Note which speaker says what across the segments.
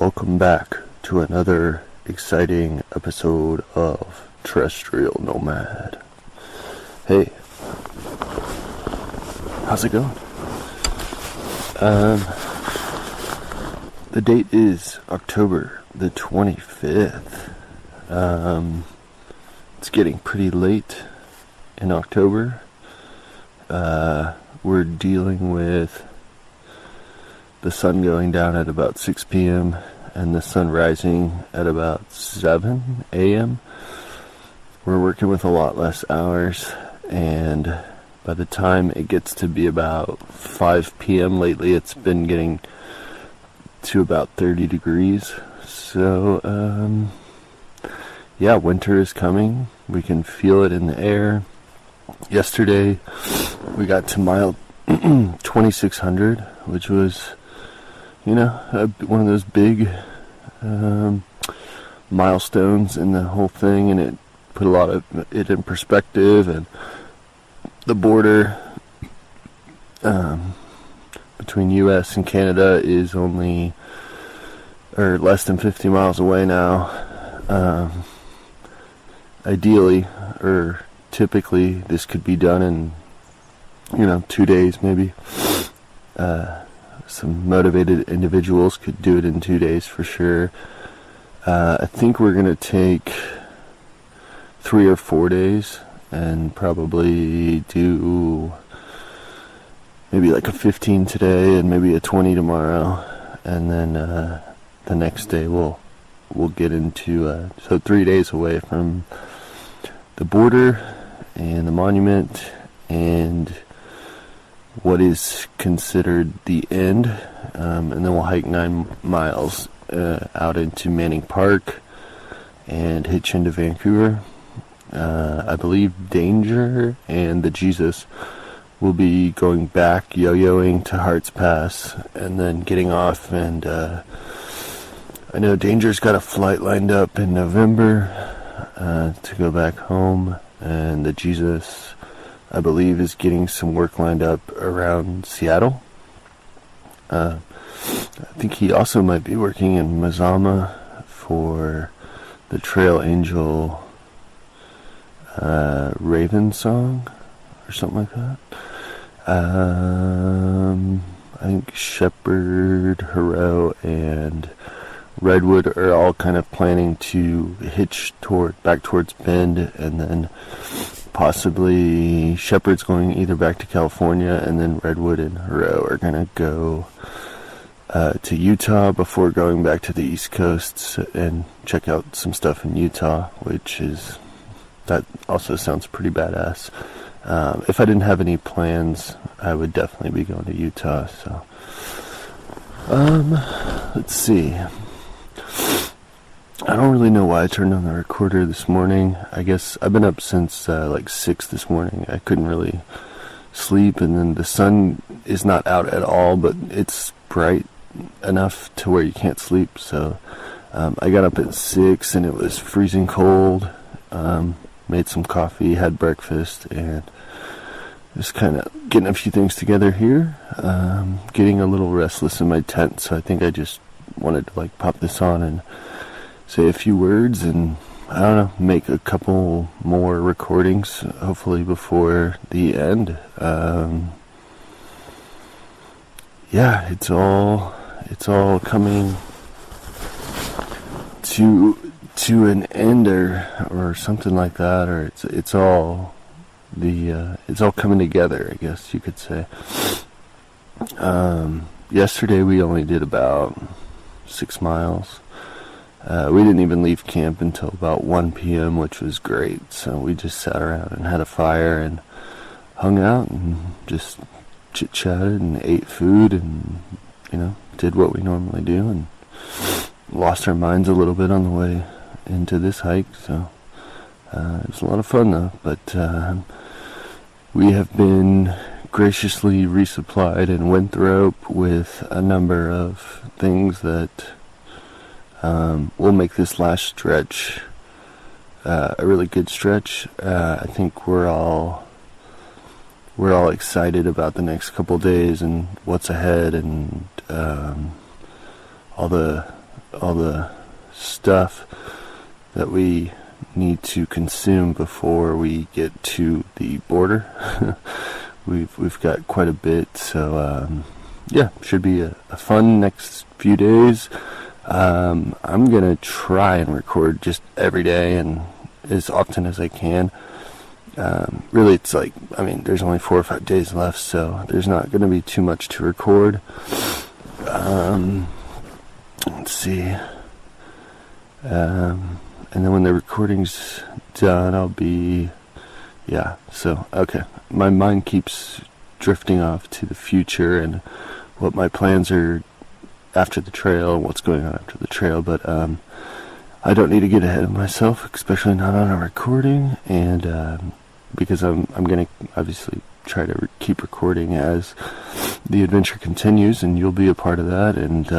Speaker 1: Welcome back to another exciting episode of Terrestrial Nomad. Hey, how's it going? The date is October the 25th. It's getting pretty late in October. We're dealing with the sun going down at about 6 p.m. and the sun rising at about 7 a.m. We're working with a lot less hours, and by the time it gets to be about 5 p.m. lately, it's been getting to about 30 degrees. So, yeah, winter is coming. We can feel it in the air. Yesterday, we got to mile 2600, which was, one of those big milestones in the whole thing, and it put a lot of it in perspective. And the border between U.S. and Canada is only less than 50 miles away now. Ideally, or typically, this could be done in 2 days maybe. Some motivated individuals could do it in 2 days for sure. I think we're going to take 3 or 4 days and probably do maybe like a 15 today and maybe a 20 tomorrow. And then the next day we'll get into, so 3 days away from the border and the monument and what is considered the end, and then we'll hike 9 miles out into Manning Park and hitch into Vancouver. I believe Danger and the Jesus will be going back, yo-yoing to Harts Pass, and then getting off. And I know Danger's got a flight lined up in November to go back home, and the Jesus, I believe, is getting some work lined up around Seattle. I think he also might be working in Mazama for the Trail Angel Raven song or something like that. I think Shepherd, Hero, and Redwood are all kind of planning to hitch back towards Bend, and then possibly Shepherd's going either back to California, and then Redwood and Hero are going to go to Utah before going back to the East Coast and check out some stuff in Utah, that also sounds pretty badass. If I didn't have any plans, I would definitely be going to Utah. So, let's see. I don't really know why I turned on the recorder this morning. I guess I've been up since like 6 this morning. I couldn't really sleep, and then the sun is not out at all, but it's bright enough to where you can't sleep. So I got up at 6 and it was freezing cold. Made some coffee, had breakfast, and just kind of getting a few things together here. Getting a little restless in my tent, so I think I just wanted to pop this on and say a few words, and I don't know, make a couple more recordings, hopefully before the end. Yeah, it's all coming to an end or something like that, or it's all coming together, I guess you could say. Yesterday we only did about 6 miles. We didn't even leave camp until about 1 p.m., which was great. So we just sat around and had a fire and hung out and just chit-chatted and ate food and, did what we normally do, and lost our minds a little bit on the way into this hike. So it was a lot of fun, though. But we have been graciously resupplied in Winthrop with a number of things that will make this last stretch a really good stretch. I think we're all excited about the next couple days and what's ahead, and all all the stuff that we need to consume before we get to the border. We've got quite a bit, so should be a fun next few days. I'm gonna try and record just every day and as often as I can. Really, it's like, there's only 4 or 5 days left, so there's not gonna be too much to record. Let's see. And then when the recording's done, I'll be, okay. My mind keeps drifting off to the future and what my plans are after the trail, what's going on after the trail, but I don't need to get ahead of myself, especially not on a recording, and because I'm going to obviously try to keep recording as the adventure continues, and you'll be a part of that, and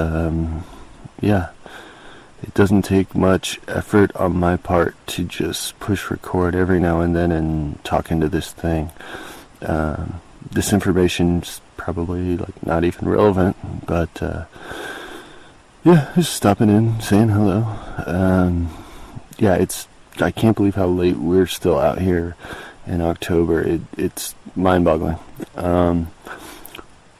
Speaker 1: it doesn't take much effort on my part to just push record every now and then and talk into this thing. This information's probably not even relevant, but just stopping in, saying hello. I can't believe how late we're still out here in October. It's mind-boggling. We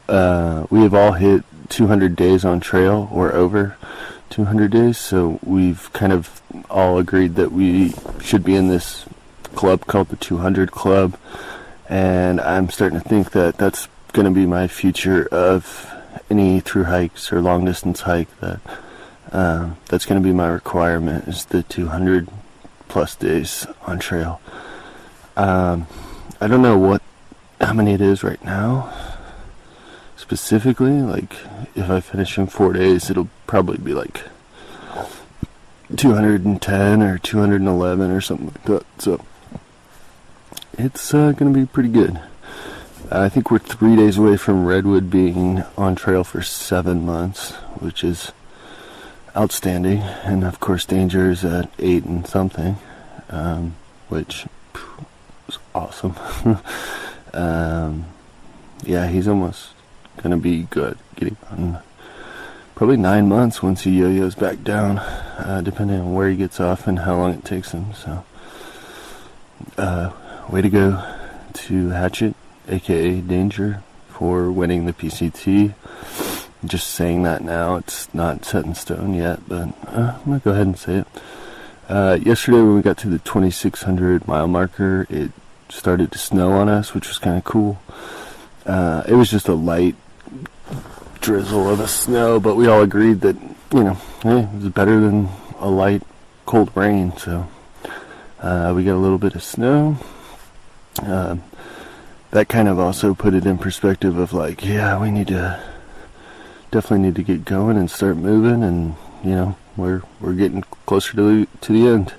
Speaker 1: have all hit 200 days on trail or over 200 days, so we've kind of all agreed that we should be in this club called the 200 Club, and I'm starting to think that that's going to be my future of any through hikes or long distance hike, that's going to be my requirement, is the 200 plus days on trail. I don't know how many it is right now specifically. If I finish in 4 days, it'll probably be 210 or 211 or something like that, so it's going to be pretty good. I think we're 3 days away from Redwood being on trail for 7 months, which is outstanding, and of course Danger is at 8 and something, which is awesome. He's almost gonna be good, getting on probably 9 months once he yo-yos back down, depending on where he gets off and how long it takes him. So way to go to Hatchet, aka Danger, for winning the PCT. Just saying that now, it's not set in stone yet, but I'm gonna go ahead and say it. Yesterday when we got to the 2,600 mile marker, it started to snow on us, which was kind of cool. It was just a light drizzle of a snow, but we all agreed that, it was better than a light cold rain, so we got a little bit of snow. That kind of also put it in perspective of we definitely need to get going and start moving, and we're getting closer to the end.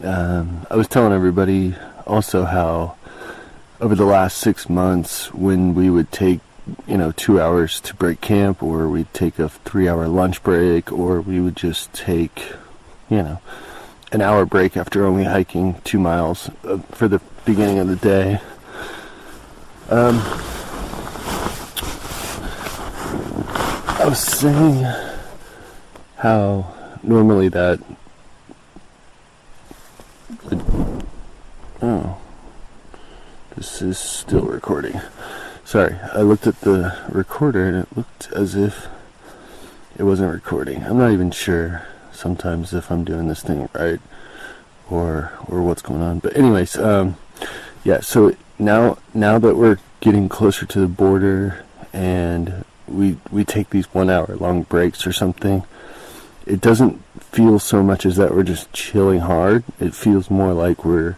Speaker 1: I was telling everybody also how over the last 6 months, when we would take 2 hours to break camp, or we'd take a 3-hour lunch break, or we would just take an hour break after only hiking 2 miles for the beginning of the day. I was saying how normally that would, this is still recording. Sorry, I looked at the recorder and it looked as if it wasn't recording. I'm not even sure sometimes if I'm doing this thing right or what's going on. But anyways, so now that we're getting closer to the border and we take these 1 hour long breaks or something, it doesn't feel so much as that we're just chilling hard. It feels more like we're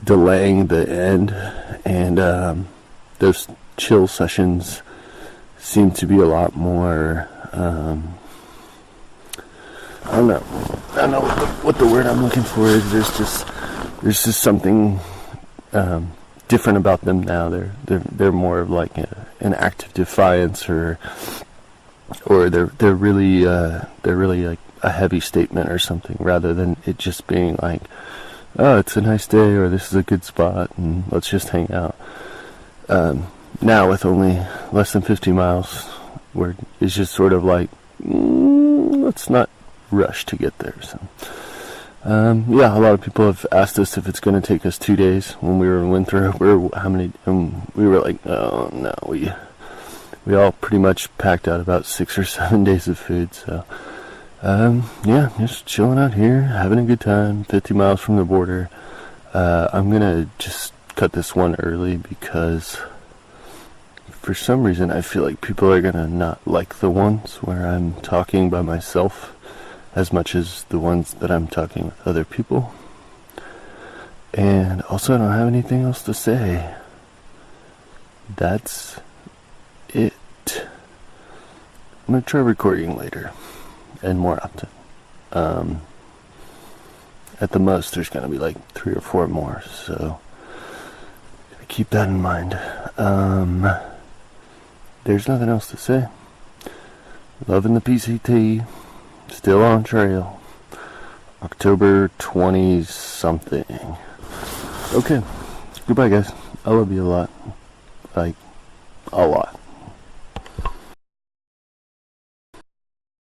Speaker 1: delaying the end, and those chill sessions seem to be a lot more I don't know what the word I'm looking for is. There's just something different about them now. They're more of like an active defiance, or they're really like a heavy statement or something, rather than it just being like, oh, it's a nice day, or this is a good spot and let's just hang out. Now with only less than 50 miles, where it's just sort of like, let's not rush to get there. So, yeah, a lot of people have asked us if it's going to take us 2 days. When we were in Winthrop, we were like, oh no, we all pretty much packed out about 6 or 7 days of food. So, yeah, just chilling out here, having a good time. 50 miles from the border. I'm gonna just cut this one early because for some reason I feel like people are gonna not like the ones where I'm talking by myself as much as the ones that I'm talking with other people. And also, I don't have anything else to say. That's it. I'm gonna try recording later and more often. At the most, there's gonna be like 3 or 4 more, so gotta keep that in mind. There's nothing else to say. Loving the PCT. Still on trail. October 20 something. Okay. Goodbye, guys. I love you a lot. Like, a lot.